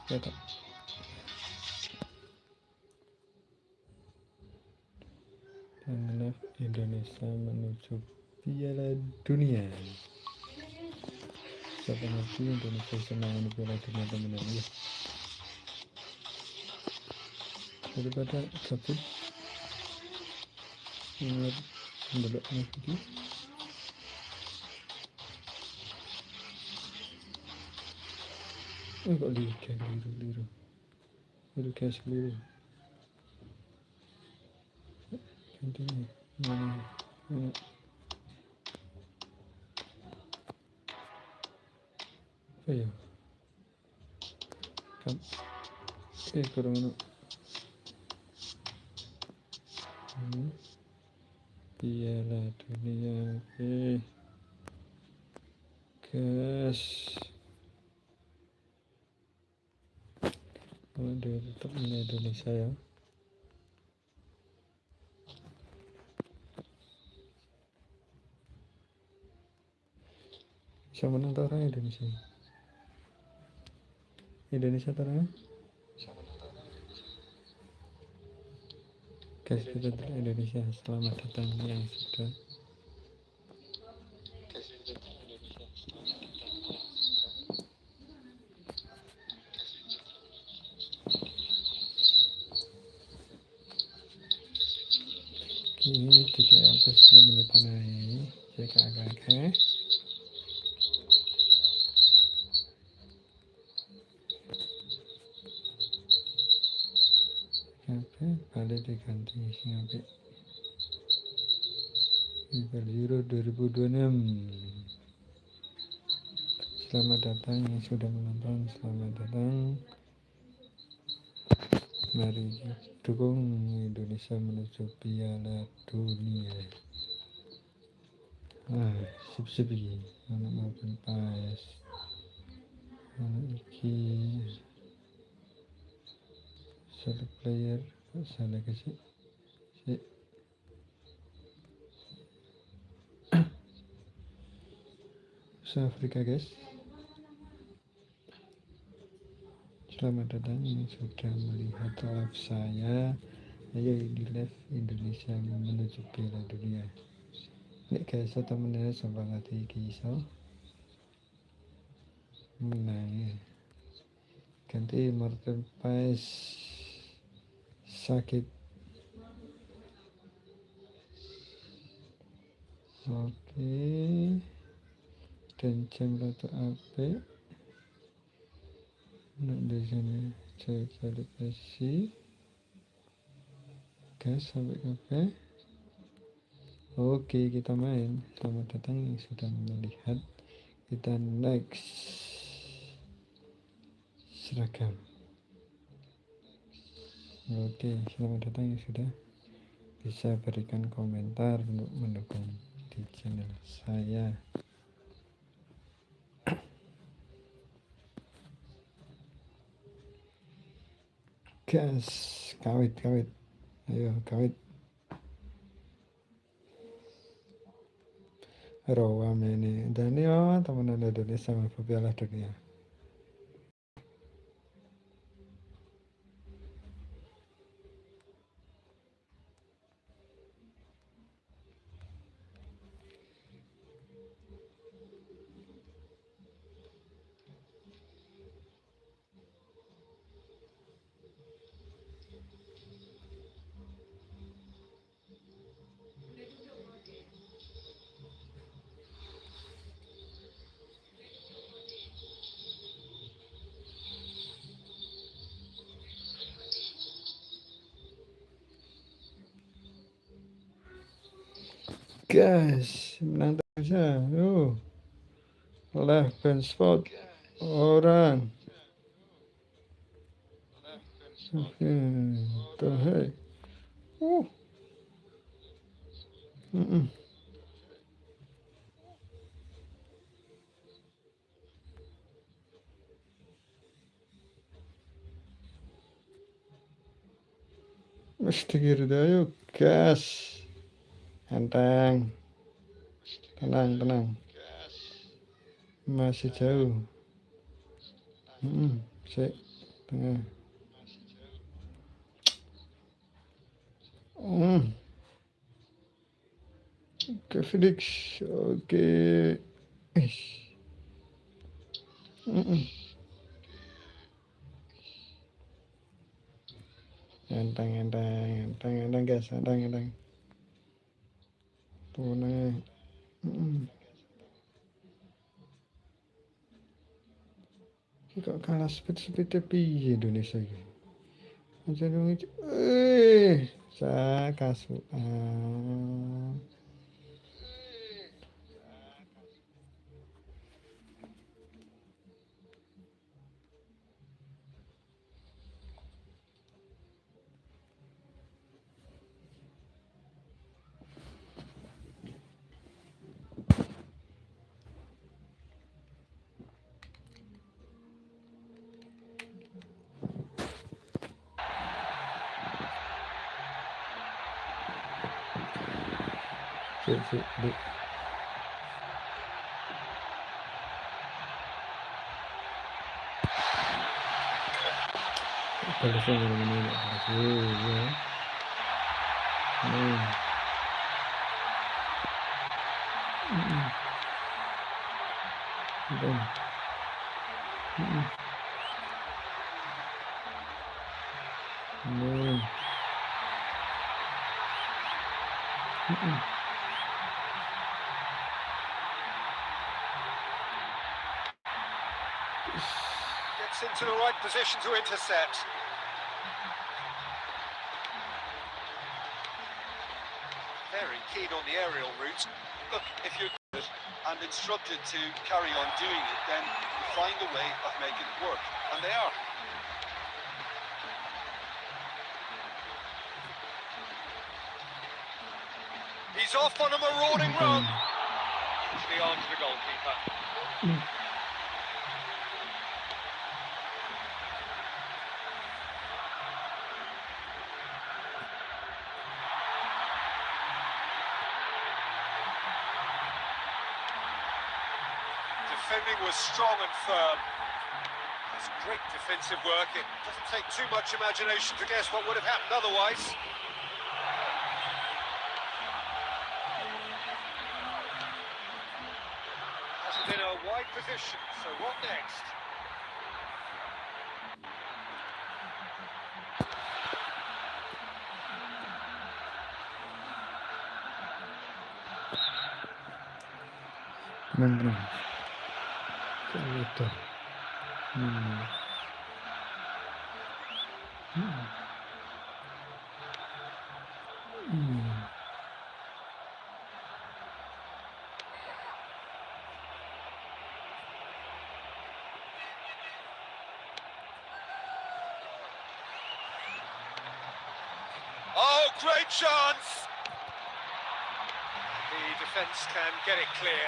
Ya tak. Indonesia menuju Piala Dunia. Siapa ngerti Indonesia senang Piala Dunia teman-teman ya. Daripada gabut mendelok video. Kok liru guys, liru gantinya mana apa ya kan kurang Piala Dunia. Guys, dia tetap Indonesia ya. Bisa menang orang Indonesia. Indonesia orang. Guys, kita dari Indonesia. Selamat datang yang sudah. Ini 10 menit naik. Saya agak-agak. Balik diganti Singapura Euro 2026. Selamat datang yang sudah menonton, selamat datang. Mari dukung Indonesia menuju Piala Dunia. Sip-sip iki anak maupun pas anak iki satu player salah kasih Afrika guys. Selamat datang yang sudah melihat live saya. Ayo di live Indonesia menuju Piala Dunia. Nek guys temen-temen semangat iki iso. Nah, ganti Martin Paes sakit. Oke. Dan jam rata ape. Nak di sini saya kualifikasi. Gas sampai kafe. Oke, kita main. Selamat datang yang sudah melihat. Kita next seragam. Oke, selamat datang yang sudah bisa berikan komentar untuk mendukung di channel saya. Gas, kawit. Ayo, kawit. Rawa ini. Dan ya, teman-teman Indonesia sama Piala Dunia. Guys, menang saja. Left band spot orang. Tuh, hey. Mesti kira ayo gas. Enteng. Tenang. Masih jauh. Sik. Tengah. Hmm. Ke Felix. Okey. Ish. Mm-mm. Entang guys, entang. Punah. Kok kalah speed tepi Indonesia ke? Macam dong. Kasuan. Sik, Dek. Kalau saya mana nak kasih ya. Dan. Gets into the right position to intercept. Very keen on the aerial route. Look, if you're good and instructed to carry on doing it, then you find a way of making it work. And they are. He's off on a marauding run. The arm to the goalkeeper. Defending was strong and firm. It's great defensive work. It doesn't take too much imagination to guess what would have happened otherwise. Has it in a wide position, so what next? Tenang. Gitu. Oh, great chance! The defence can get it clear.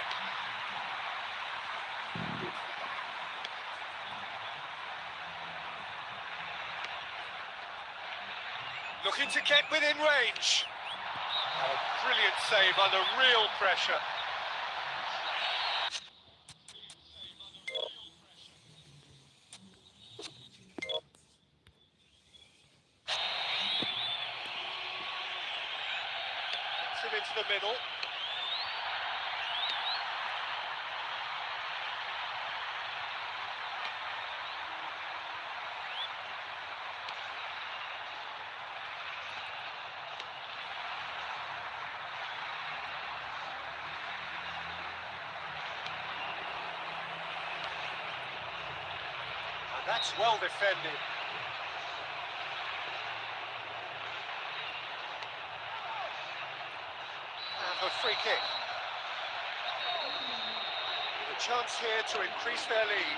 Looking to get within range. Oh, brilliant save under real pressure. Gets it into the middle. And that's well defended. And a free kick. With a chance here to increase their lead.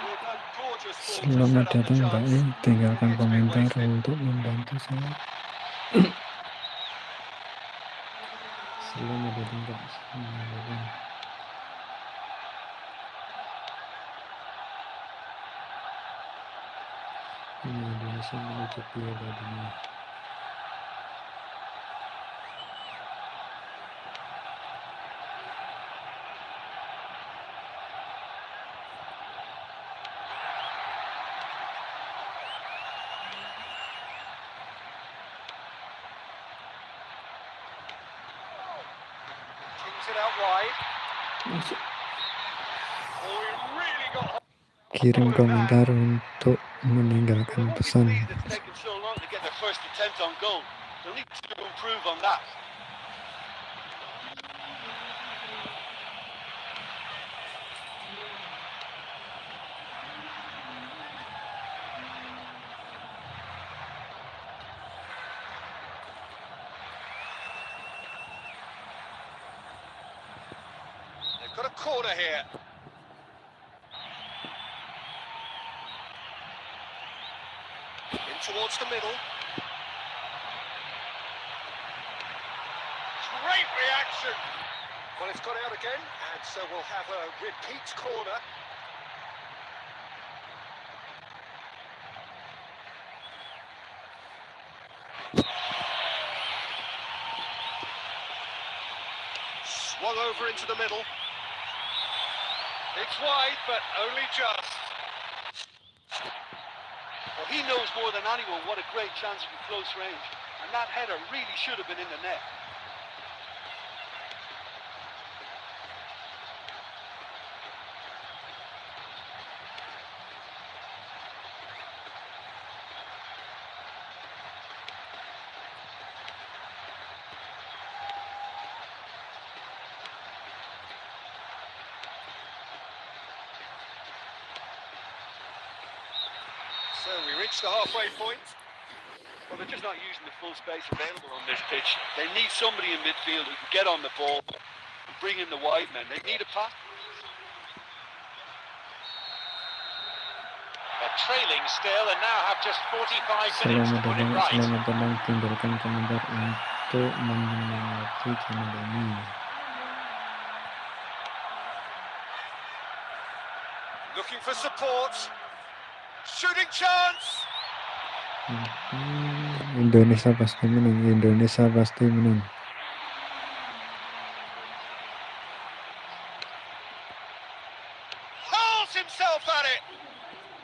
With a gorgeous ball to Selamat set up the datang Mbak chance. tinggalkan It's been komentar wasted. untuk membantu saya. Selamat datang Mbak. Selamat datang. Ini Indonesia menuju Piala Dunia. it out wide. Masuk. Oh, he really got Kirim komentar untuk Well, meninggalkan they won't be pesan. pleased it's taken so long to get their first attempt on goal. They'll need to improve on that. They've got a corner here. In towards the middle. Great reaction. Well, it's got out again, and so we'll have a repeat corner. Swung over into the middle. It's wide, but only just. Well, he knows more than anyone what a great chance from close range. And that header really should have been in the net. So we reach the halfway point. Well, they're just not using the full space available on this pitch. They need somebody in midfield who can get on the ball and bring in the wide men. They need a pass. They're trailing still and now have just 45 minutes to put it right. Selamat datang, tinggalkan komentar untuk menyemangati channel ini. Looking for support. Shooting chance. Indonesia pasti menang. Indonesia pasti menang. Hurls himself at it.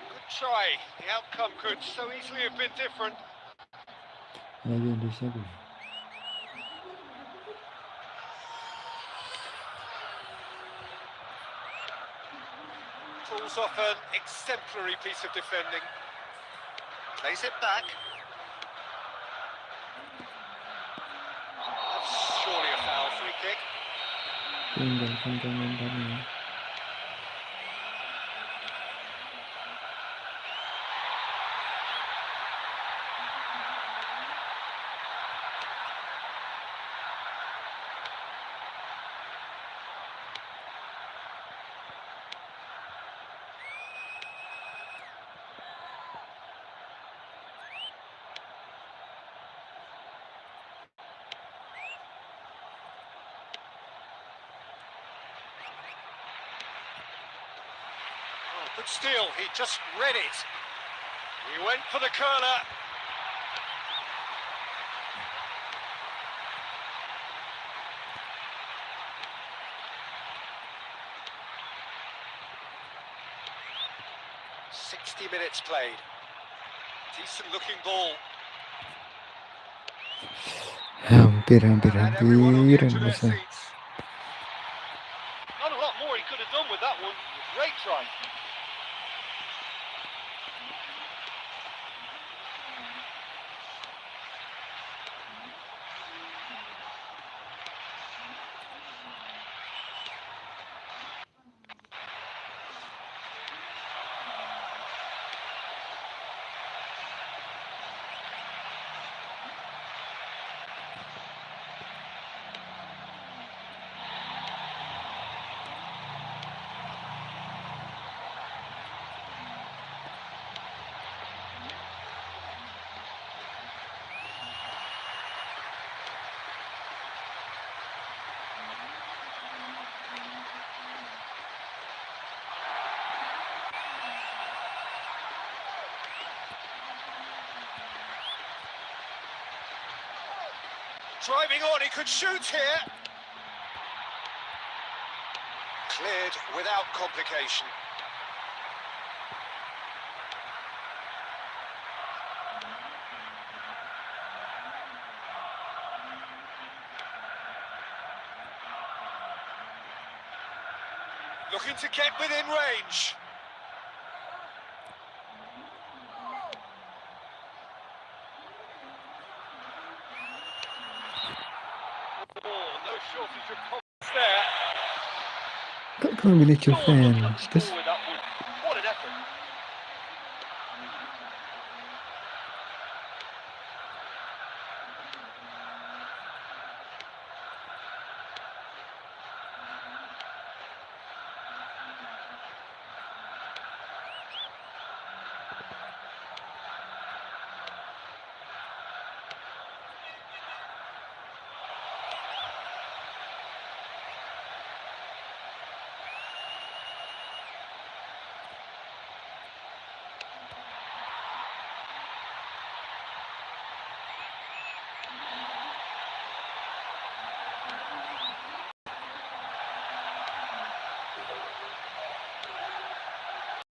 Good try. The outcome could so easily have been different. Ayo Indonesia tuh. Pulls off an exemplary piece of defending. Plays it back. That's surely a foul. Free kick. Tinggalkan komentarnya. But still, he just read it. He went for the curler. "60 minutes played. Decent looking ball. Hampir And everyone will get to their Indonesia. seats. Not a lot more he could have done with that one. Great try. Driving on, he could shoot here. Cleared without complication. Looking to get within range. Oh, no shortage of confidence there. Kok kau milih Still looking Juven? to Terus score with that one. What an effort.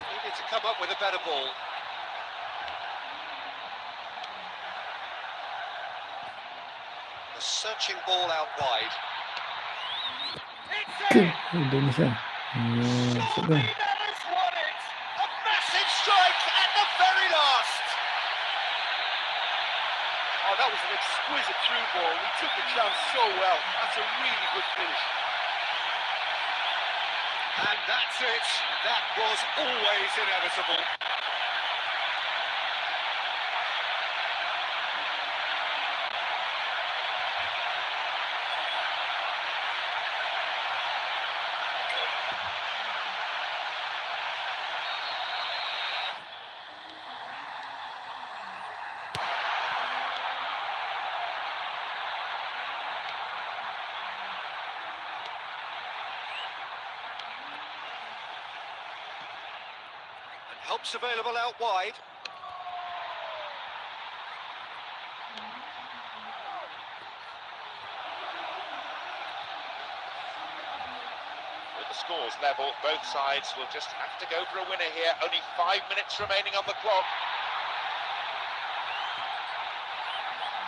Needed to come up with a better ball. A searching ball out wide. It's ke in! Indonesia. Ya, Surely sudah. that has won it! A massive strike at the very last! Oh, that was an exquisite through ball. He took the chance so well. That's a really good finish. And that's it. That was always inevitable. And help's available out wide. With the scores level, both sides will just have to go for a winner here. Only 5 minutes remaining on the clock.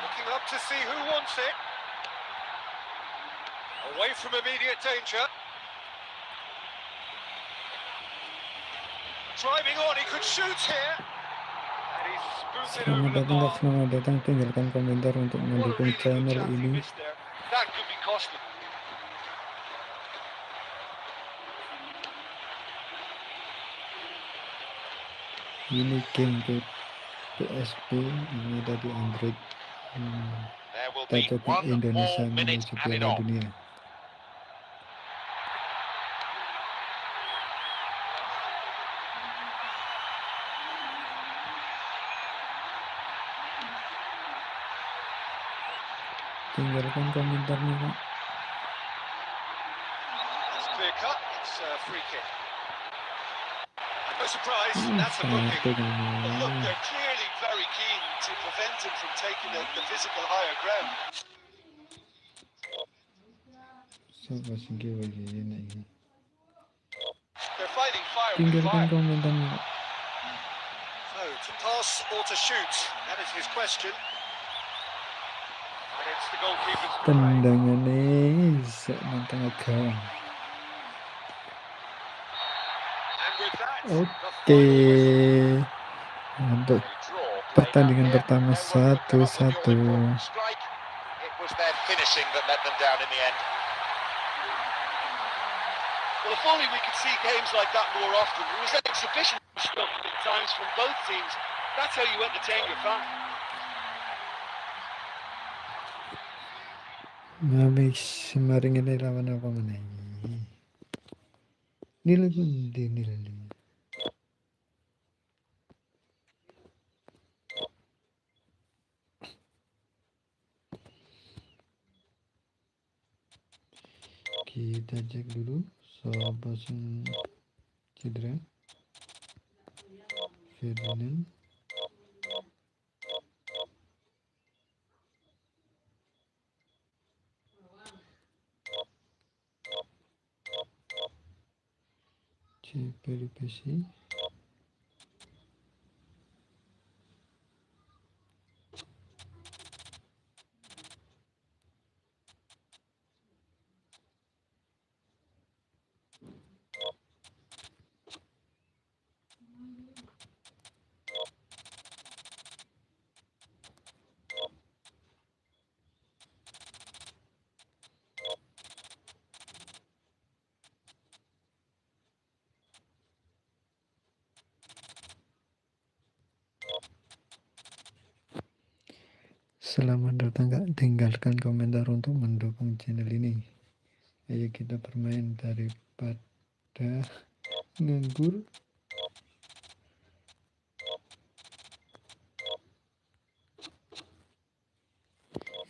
Looking up to see who wants it. Away from immediate danger. Driving on, he could shoot here. And he's spooned it over Selamat the datang, bar. selamat datang. Tinggalkan komentar untuk What a mendukung really good channel chance he ini. missed there. That could be costly. Ini game PSP, ini ada di Android. There will be Kita one Indonesia more minute menuju added Piala on. Dunia. Tinggalkan komentarnya, Kak. It's clear cut. It's a free kick. No surprise, that's a booking. Satu But look, kamu. they're clearly very keen to prevent him from taking the physical higher ground. Siapa sih gue ini? They're fighting fire with Tinggalkan fire. komentarnya, Kak. So, to pass or to shoot? That is his question. And it's the goalkeeper's to play. Tendangan nih, nantang agak. And with that, the Oke, final whistle. untuk A draw played out pertandingan here. pertama No one could come up with your 1-1. important strike. It was their finishing that let them down in the end. Well, if only we could see games like that more often. There was exhibition stuff at times from both teams. That's how you entertain your fans. Mabik semaring ini lawan apa mana? Nilai nilai. Kita cek dulu siapa yang cedera. Ferdinand. Peripeci. Selamat datang Kak, tinggalkan komentar untuk mendukung channel ini. Ayo kita bermain daripada nganggur.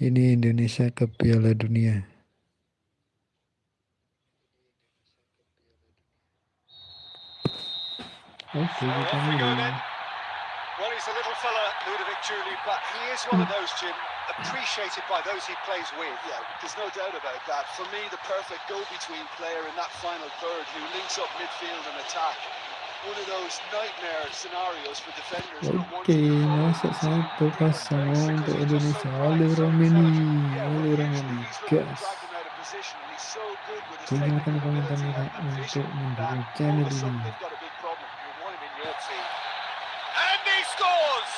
Ini Indonesia ke Piala Dunia. Oke, kita mulai. Well, he's a little fella, Ludovic Julie, but he is one of those, Jim, appreciated by those he plays with. Yeah, there's no doubt about that. For me, the perfect go-between player in that final third who links up midfield and attack. One of those nightmare scenarios for defenders. Oke, masuk 1-0 untuk Indonesia. Oleh Romeni, gas. Tinggalkan komentarnya Kak untuk mendukung channel ini. And he scores!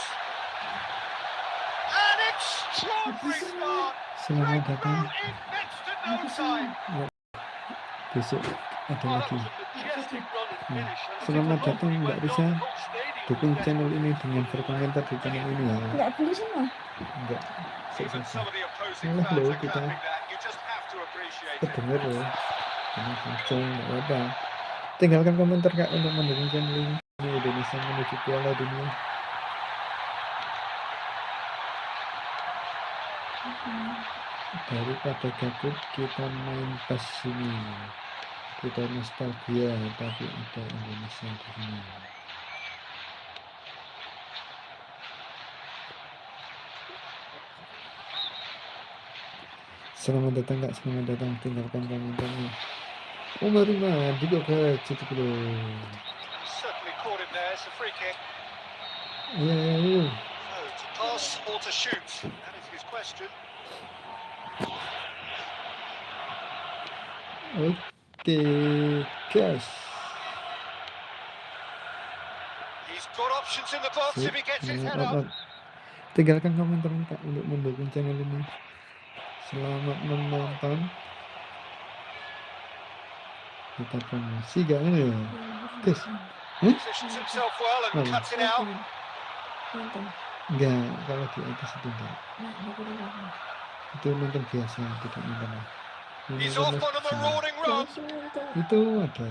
An extraordinary start! Selamat datang. In next to no time! Besok ada Oh, that lagi. was a majestic run and finish. And Selamat it datang went Mbak on, Risa. the whole stadium Dukung was channel ini desperate. dengan berkomentar di channel ini ya. Nggak boleh semua. Enggak, Even some of the opposing Oleh fans loh are kita clapping that. You just have to appreciate it. kedenger loh. Karena kenceng, enggak apa-apa. Tinggalkan komentar Kak untuk mendukung channel ini. Ini Indonesia menuju Piala Dunia. Daripada gabut kita main pas sini. Kita nostalgia tapi ada Indonesia di sini. Selamat datang Kak, selamat datang. Tinggalkan komentarnya. Marima juga ke situ dulu. Certainly caught him there. It's a free kick. Ayo. Oh, to pass or to shoot? That is his question. Oke, gas. He's got options in the box if he gets his head up. Tinggalkan komentar Kak untuk mendukung channel ini. Selamat menonton. Kita promosi gak ini ya? Gas. Positions himself well and Mana? cuts it out. Nonton. Enggak, kalau di atas itu enggak. Nah, nggak boleh nonton. Itu nonton biasa, tidak nonton. He's off on a marauding run. Terus nonton. Itu ada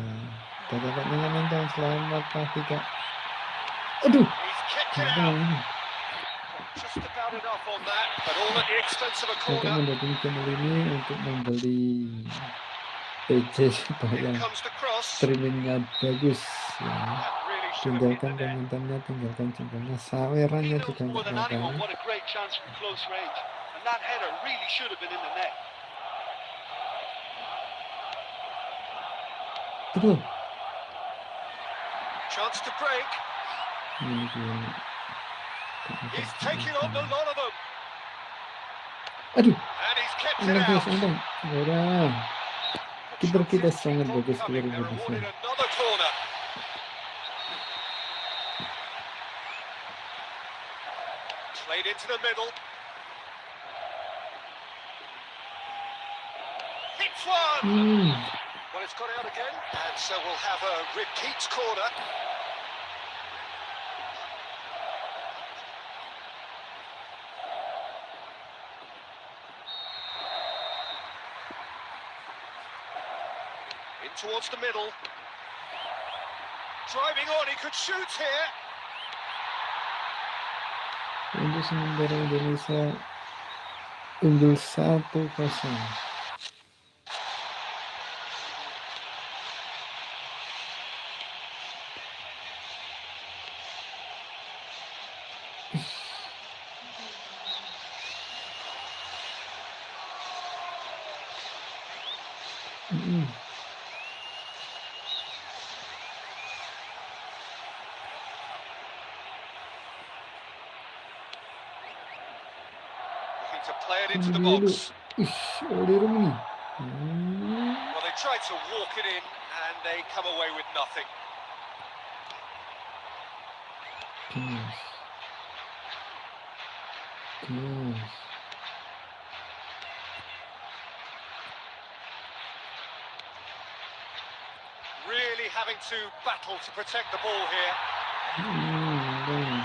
kakaknya nonton. Selamat pagi Kak. Aduh, He's kicked it apa out. ini? Just about enough on that, but all at the expense of a Untuk corner. mendukung channel ini untuk membeli PC supaya Here comes the cross. streamingnya bagus ya. That really should have Tinggalkan been the net. komentarnya, tinggalkan jempolnya, He sawerannya knows juga more nggak than anyone apa-apa. what a great chance from close range. And that header really should have been in the net. Aduh, Chance to break. ini dia. He's taking on the lot of them. Aduh, And he's kept it enak guys, out. enak. Orang kiper kita sangat bagus keluar They're Indonesia. awarded another corner. Played into the middle. Hits one. Well, it's got out again, and so we'll have a repeat corner. In towards the middle. Driving on, he could shoot here. Untuk sementara Indonesia unggul 1-0. Looking to play it into the box. Oleh Romeni. Well, they tried to walk it in, and they come away with nothing. Gas. Gas. Really having to battle to protect the ball here. Bang.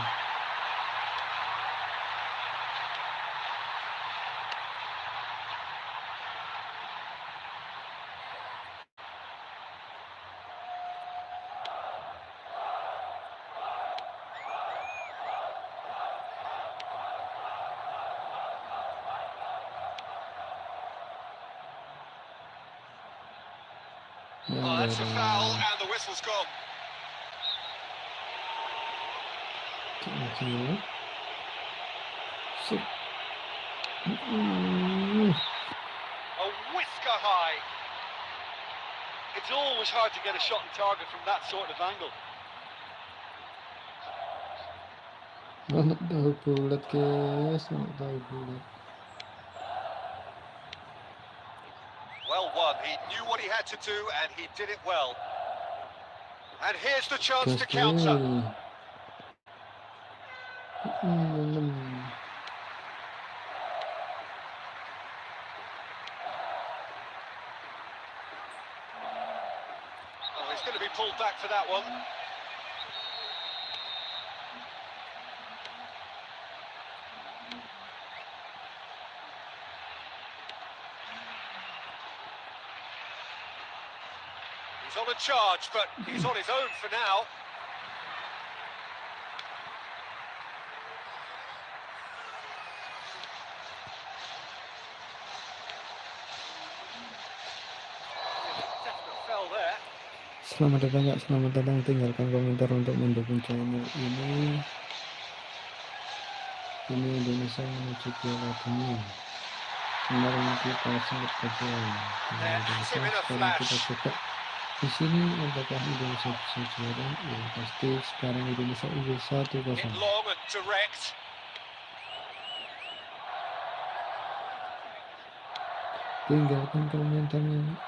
Oh, that's a foul, and the whistle's gone. A whisker high. It's always hard to get a shot on target from that sort of angle. Anak tahu bulat guys, anak tahu bulat. Well won. He knew what he had to do, and he did it well. And here's the chance to counter. Oh, he's going to be pulled back for that one. He's on a charge, but he's on his own for now. Definite fell there. Selamat datang Kak, selamat datang. Tinggalkan komentar untuk mendukung channel ini. Ini Indonesia menuju Piala Dunia. Kemarin kita sempat kerja. Sekarang kita coba di sini apakah Indonesia bisa juara? Ya pasti sekarang Indonesia unggul 1-0. Long and direct. Tinggalkan komentarnya.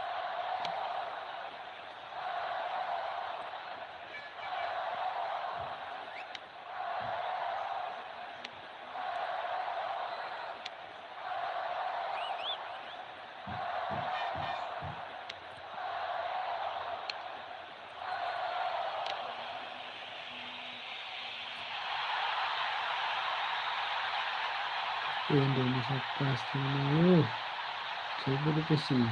Indonesia pasti menang. Coba dikasih.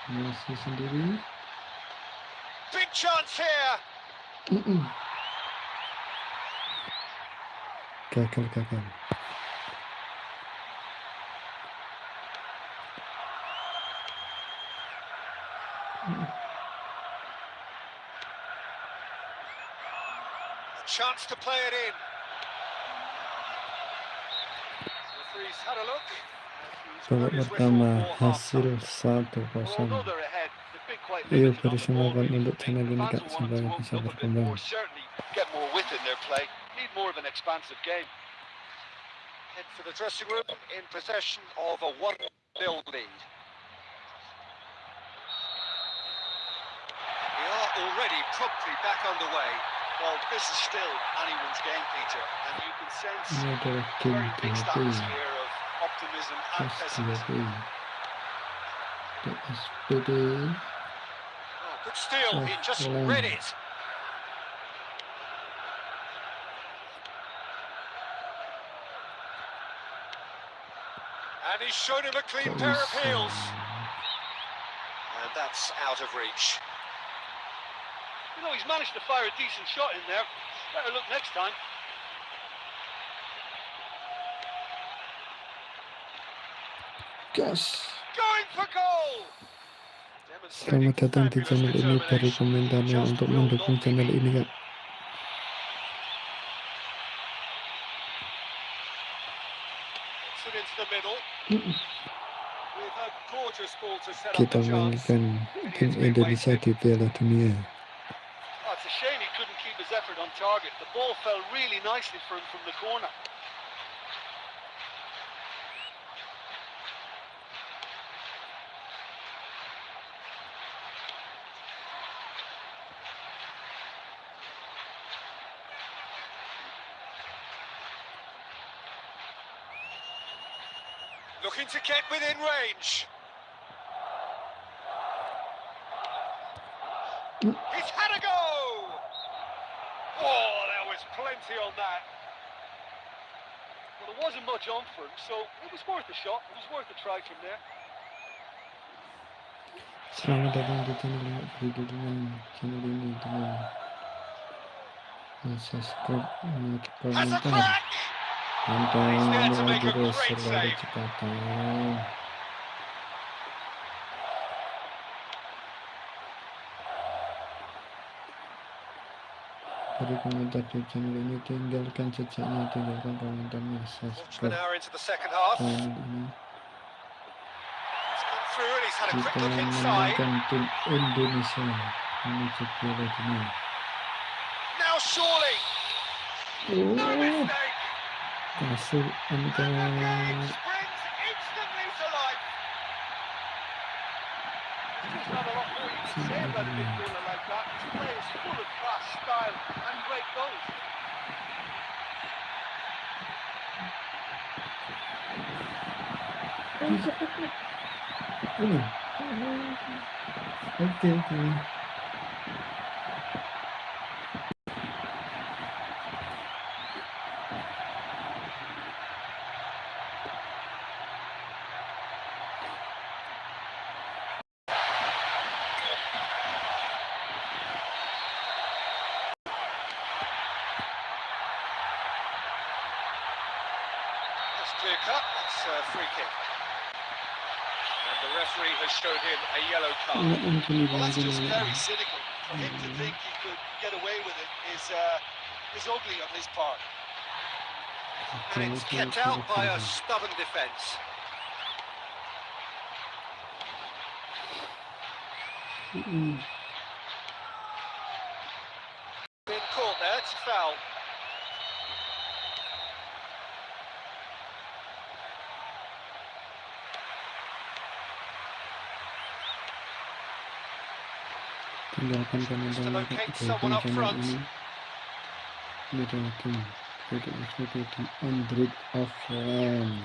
Masih sendiri. Big chance here. Gagal. A chance to play it in. Referee's had a look. Babak pertama hasil 1-0. Ayo beri semangat untuk channel ini Kak, supaya bisa berkembang. Get more width in their play. Need more of an expansive game. Head for the dressing room in possession of a 1-0 lead. We are already promptly back underway. Well, this is still anyone's game, Peter, and you can sense Ini adalah a game very mixed PHP. atmosphere of optimism and pessimism. PSBD. Oh, good steal, he just read it. And he's shown him a clean pair of heels. And that's out of reach. You know, he's managed to fire a decent shot in there. Better look next time. Gas. Going for goal. Selamat datang di channel ini, beri komentarnya untuk mendukung channel ini Kak. Kita mainkan tim Indonesia di Piala Dunia. Oh, it's a shame he couldn't keep his effort on target. The ball fell really nicely for him from the corner. Looking to get within range. He's had a go! Oh, there was plenty on that. Well, there wasn't much on for him, so it was worth a shot. It was worth a try from there. Selamat datang di channel ini, beri dukungan channel ini dengan subscribe, like, komentar. Mantap, terus selalu cepatan. Dari komentar di channel ini, tinggalkan jejaknya, tinggalkan komentarnya, Quarter of an subscribe hour into the second half. channel ini. He's come through and he's had a quick Kita look inside. menangkan tim Indonesia menuju Piala Dunia. Now surely, no Oh, mistake. kasih And the game angka. springs instantly to life. There's just not a lot more you can say about a midfielder like that. His play is full of class, style, and great goals. Ini, oke. That's clear cut. That's a free kick. And the referee has shown him a yellow card. Well, that's just very cynical. For him to think he could get away with it is ugly on his part. And it's kept out by a stubborn defence. Been caught there, it's a foul. Tinggalkan komentarnya, tinggalkan channel ini. Ini adalah game video di Android offline.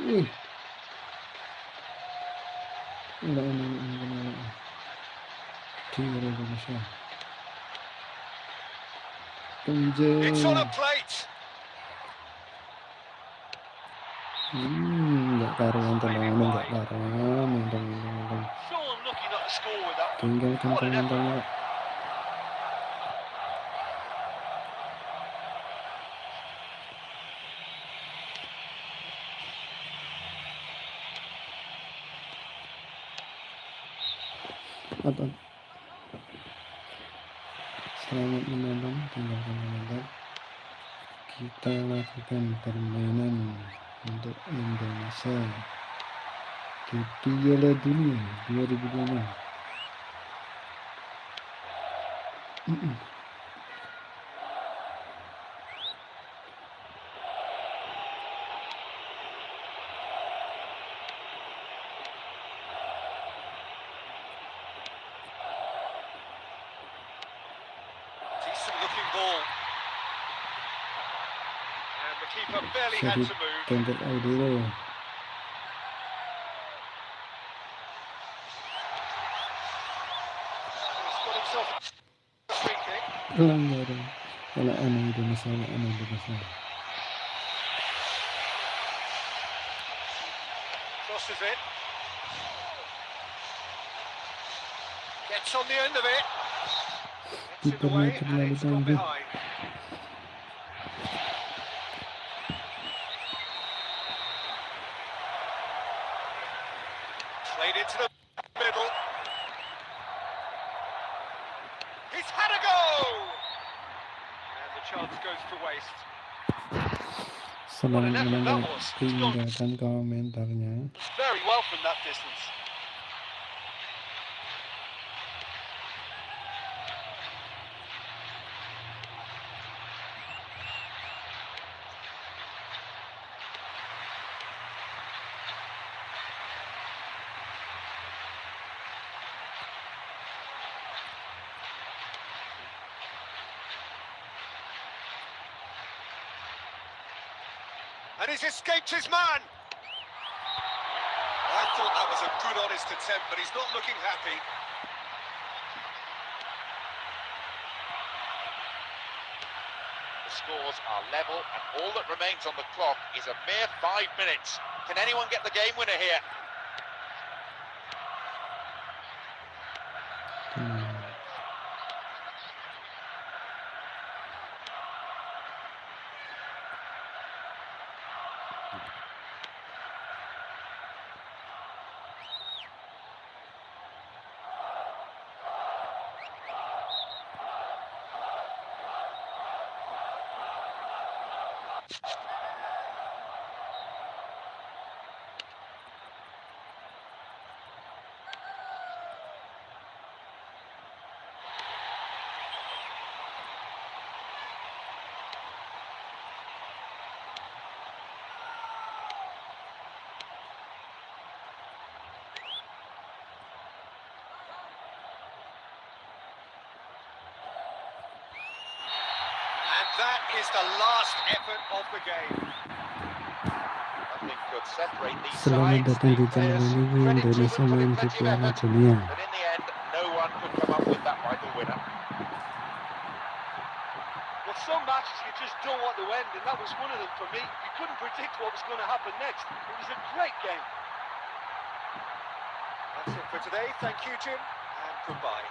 Ini di Indonesia. It's on a plate. Nggak karuan tendangannya, nggak karuan. Sean lucky not to score with that. Tinggalkan What an effort. komentarnya. Apa? Selamat menonton, tinggalkan komentar. Kita lakukan permainan untuk Indonesia di Piala Dunia 2026. Decent looking ball. And the keeper barely had Jadi to move. tempel audio. He's got himself a free kick. Pelanggaran. Kalau anak Indonesia. Crosses it. Gets on the end of it. Gets it away and it's gone behind. Played into the middle. He's had a go! And the chance goes to waste. Selamat menonton, tinggalkan komentarnya. Very well from that distance. And he's escaped his man. I thought that was a good, honest attempt, but he's not looking happy. The scores are level, and all that remains on the clock is a mere 5 minutes. Can anyone get the game winner here? And that is the last effort of the game. Nothing could separate these Selamat sides. datang The di channel players, ini. credit to Indonesia them, put in menuju plenty of Piala effort. Dunia. But in the end, no one could come up with that vital winner. Well, some matches you just don't want to end, and that was one of them for me. You couldn't predict what was going to happen next. It was a great game. That's it for today. Thank you, Jim, and goodbye.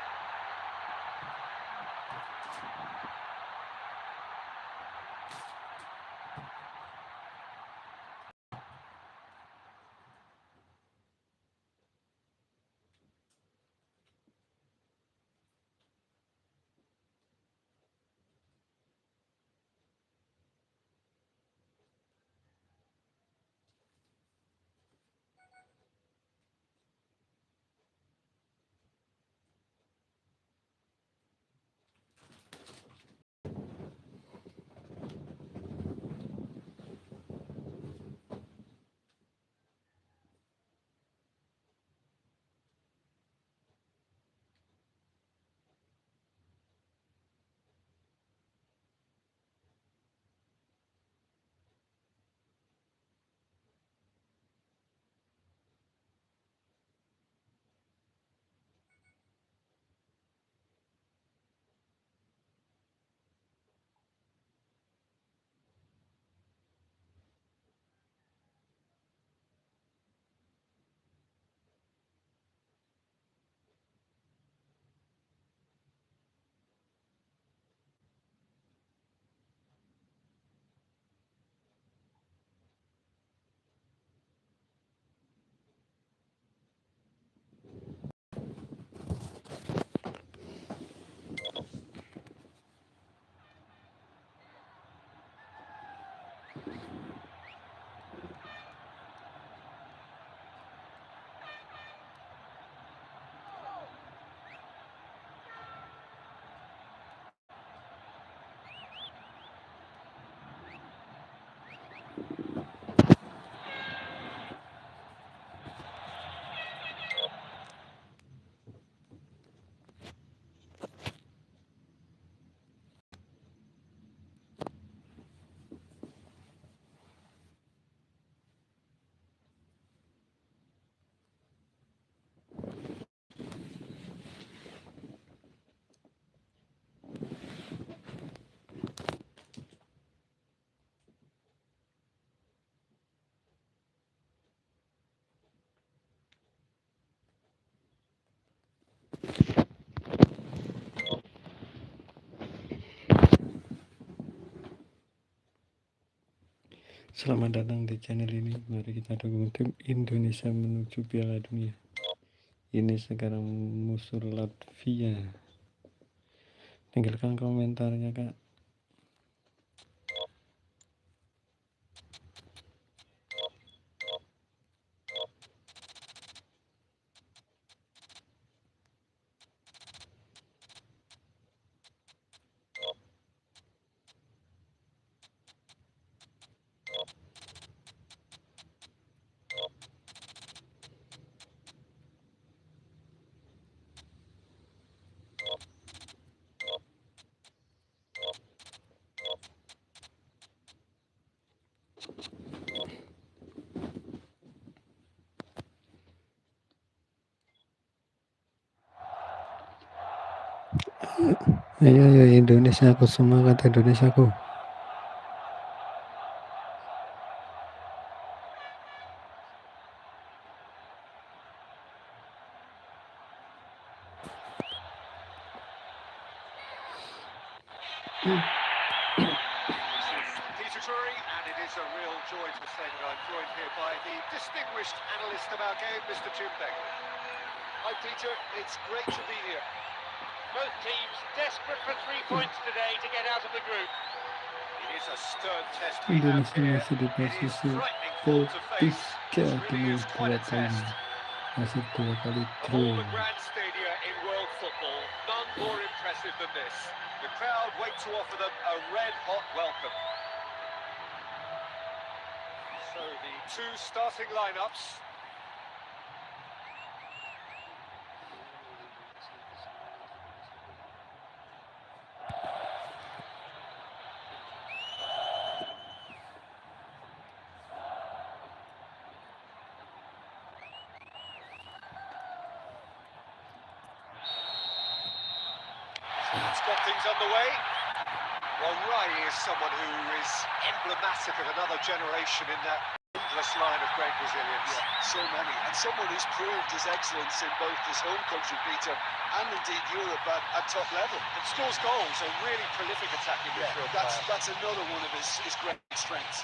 Selamat datang di channel ini. Mari kita dukung tim Indonesia menuju Piala Dunia. Ini sekarang musuh Latvia. Tinggalkan komentarnya, Kak. Ayo Indonesia aku, semangat Indonesia aku. Peter Drury, and it is a real joy to say that I'm joined here by the distinguished analyst of our game, Mr. Jim Begley. Hi, Peter. It's great to be here. Both teams desperate for 3 points today to get out of the group. It is a stern test we have Indonesia here. masih di It is posisi frightening foe to face. ketiga This really dengan is quite 2 a poin, test. masih 2 kali Of all draw. the grand stadia in world football, none more impressive than this. The crowd wait to offer them a red-hot welcome. So the two starting lineups. It's got things underway. Well, Rai is someone who is emblematic of another generation in that endless line of great Brazilians. Yeah, so many. And someone who's proved his excellence in both his home country, Peter, and indeed Europe at top level. And scores goals, a really prolific attacking midfield player. That's another one of his great strengths.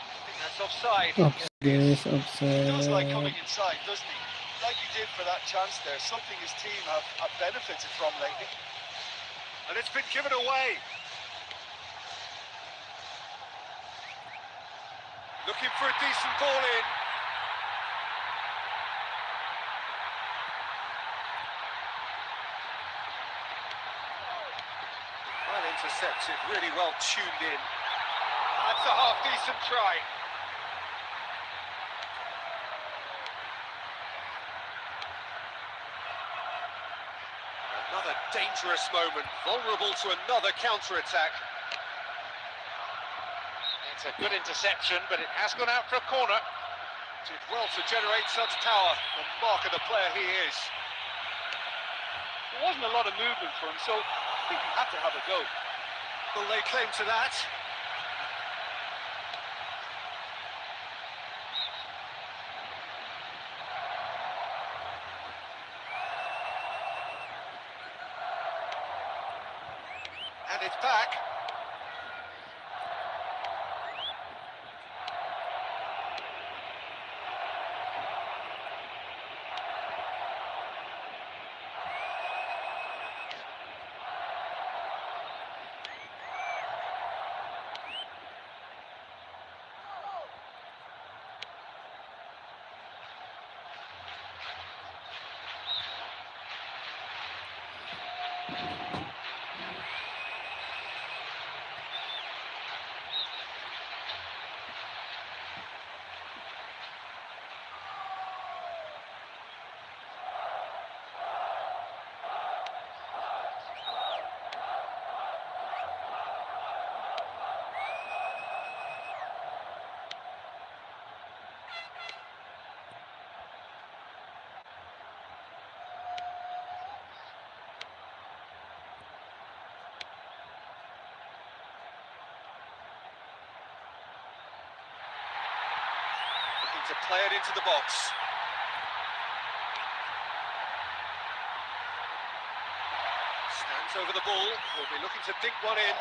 I think that's offside. Guys, He does like coming offside. inside, doesn't he? Like he did for that chance there, something his team have benefited from lately. And it's been given away. Looking for a decent ball in. Well intercepted, really well tuned in. That's a half-decent try. Another dangerous moment, vulnerable to another counter-attack. It's a good interception, but it has gone out for a corner. Did well to generate such power. The mark of the player he is. There wasn't a lot of movement for him, so I think he had to have a go. Will they claim to that? And it's back. Looking to play it into the box. Stands over the ball. Will be looking to dink one in.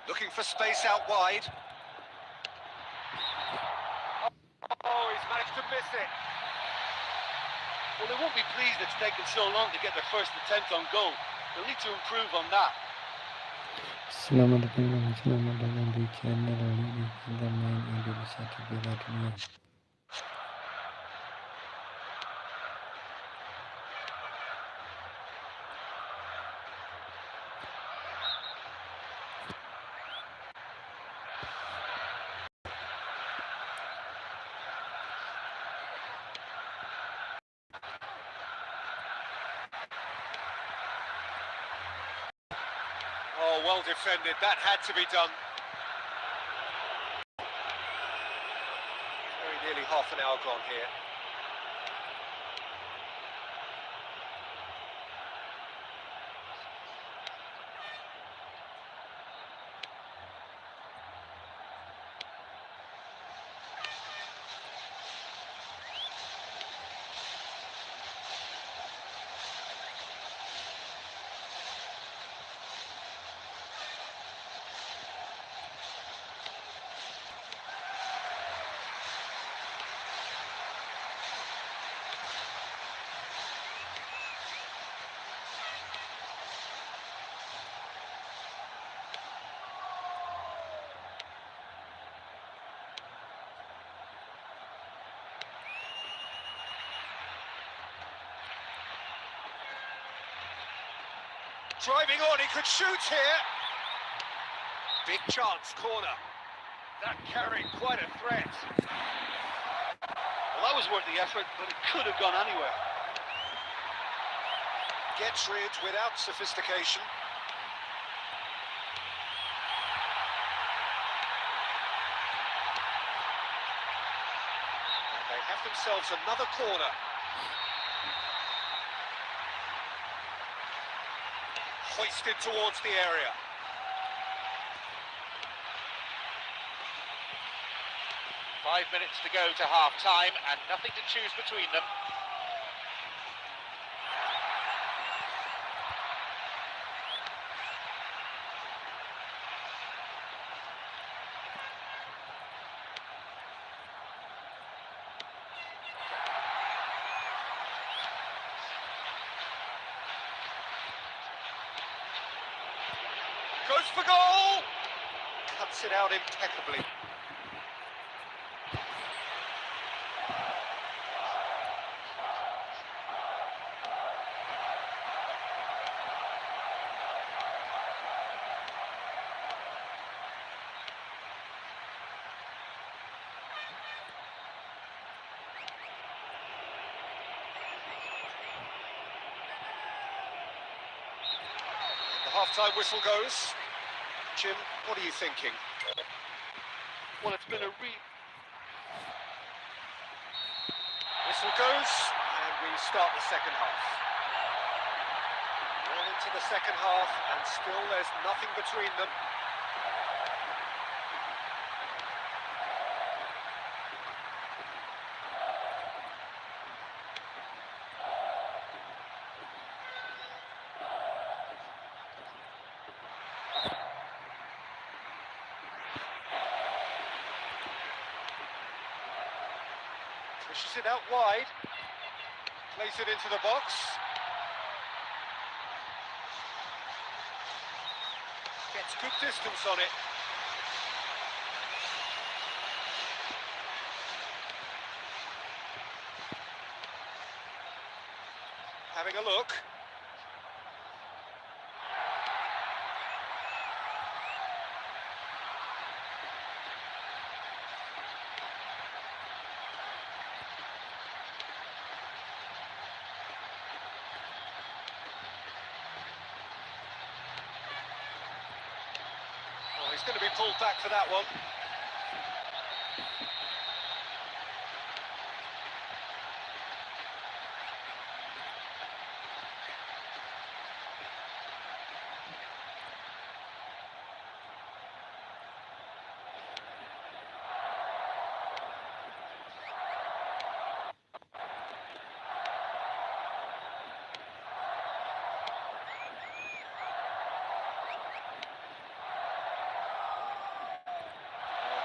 Looking for space out wide. Oh, he's managed to miss it. Well, they won't be pleased it's taken so long to get their first attempt on goal. They'll need to improve on that. Selamat datang di channel ini kita main Indonesia di Piala Dunia. Oh, well defended. That had to be done. Very nearly half an hour gone here. Driving on, he could shoot here. Big chance, corner. That carried quite a threat. Well, that was worth the effort, but it could have gone anywhere. Gets rid without sophistication. And they have themselves another corner. Hoisted towards the area. Five minutes to go to half-time and nothing to choose between them. Goes for goal! Cuts it out impeccably. The half-time whistle goes. Jim, what are you thinking? Well, it's been a Whistle goes, and we start the second half. Well into the second half, and still there's nothing between them. Pushes it out wide. Plays it into the box. Gets good distance on it. Having a look. He's going to be pulled back for that one.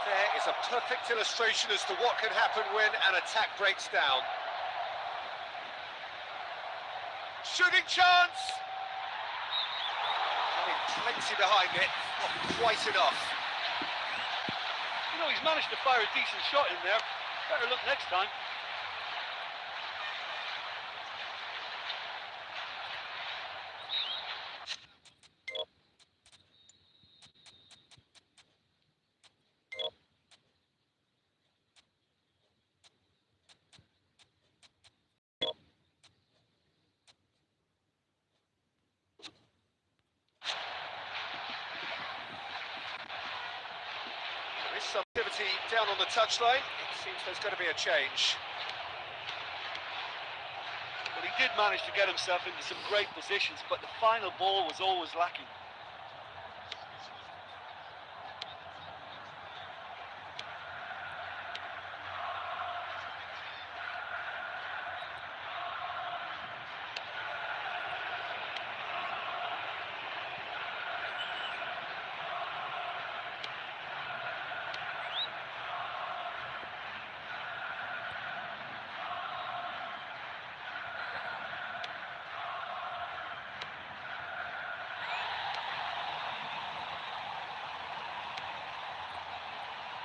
There is a perfect illustration as to what can happen when an attack breaks down. Shooting chance! Having plenty behind it, not quite enough. You know, he's managed to fire a decent shot in there. Better look next time. There is some activity down on the touchline. It seems there's going to be a change. Well, he did manage to get himself into some great positions, but the final ball was always lacking.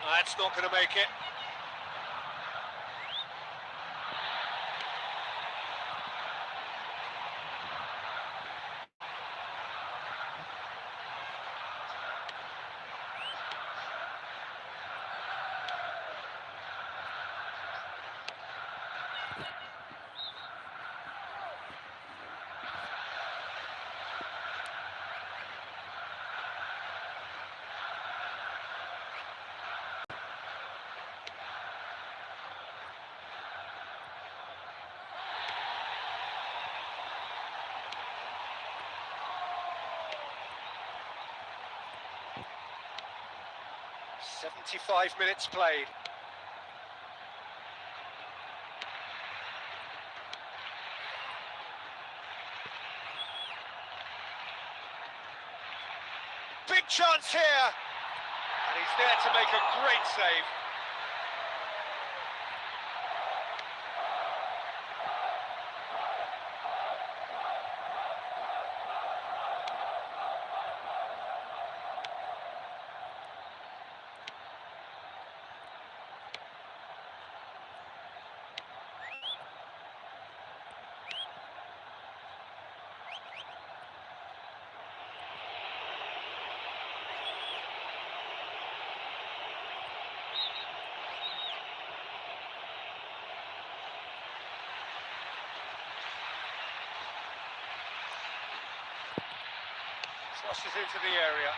That's not going to make it. 75 minutes played. Big chance here. And he's there to make a great save. Crosses into the area.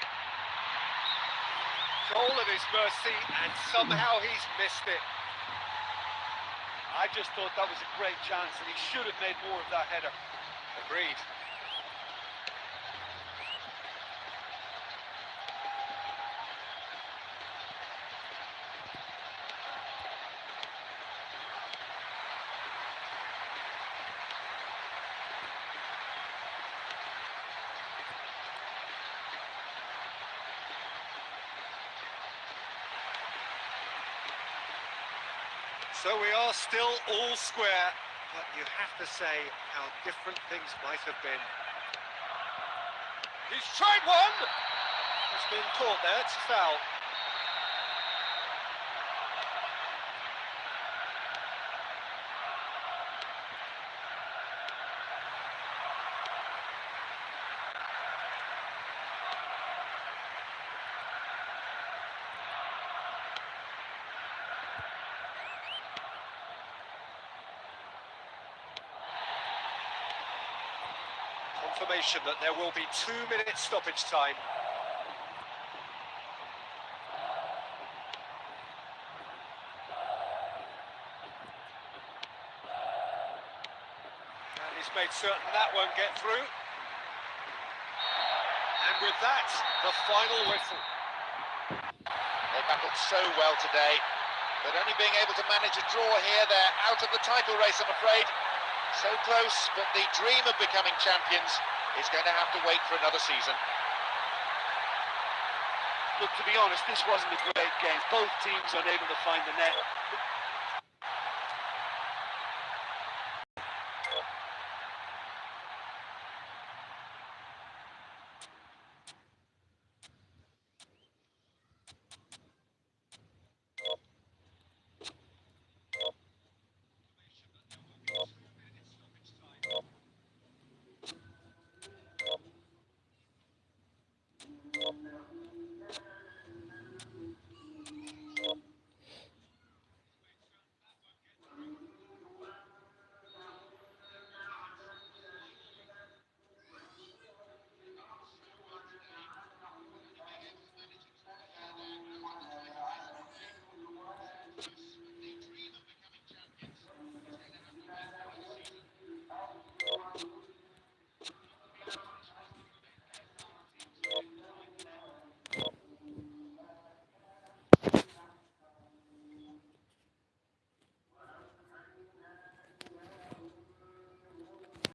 Goal at his mercy, and somehow he's missed it. I just thought that was a great chance, and he should have made more of that header. Agreed. So we are still all square, but you have to say how different things might have been. He's tried one! It's been caught there, it's a foul. Confirmation that there will be 2 minutes stoppage time. And he's made certain that won't get through. And with that, the final whistle. They battled so well today, but only being able to manage a draw here, they're out of the title race, I'm afraid. So close, but the dream of becoming champions is going to have to wait for another season. Look, to be honest, this wasn't a great game. Both teams unable to find the net.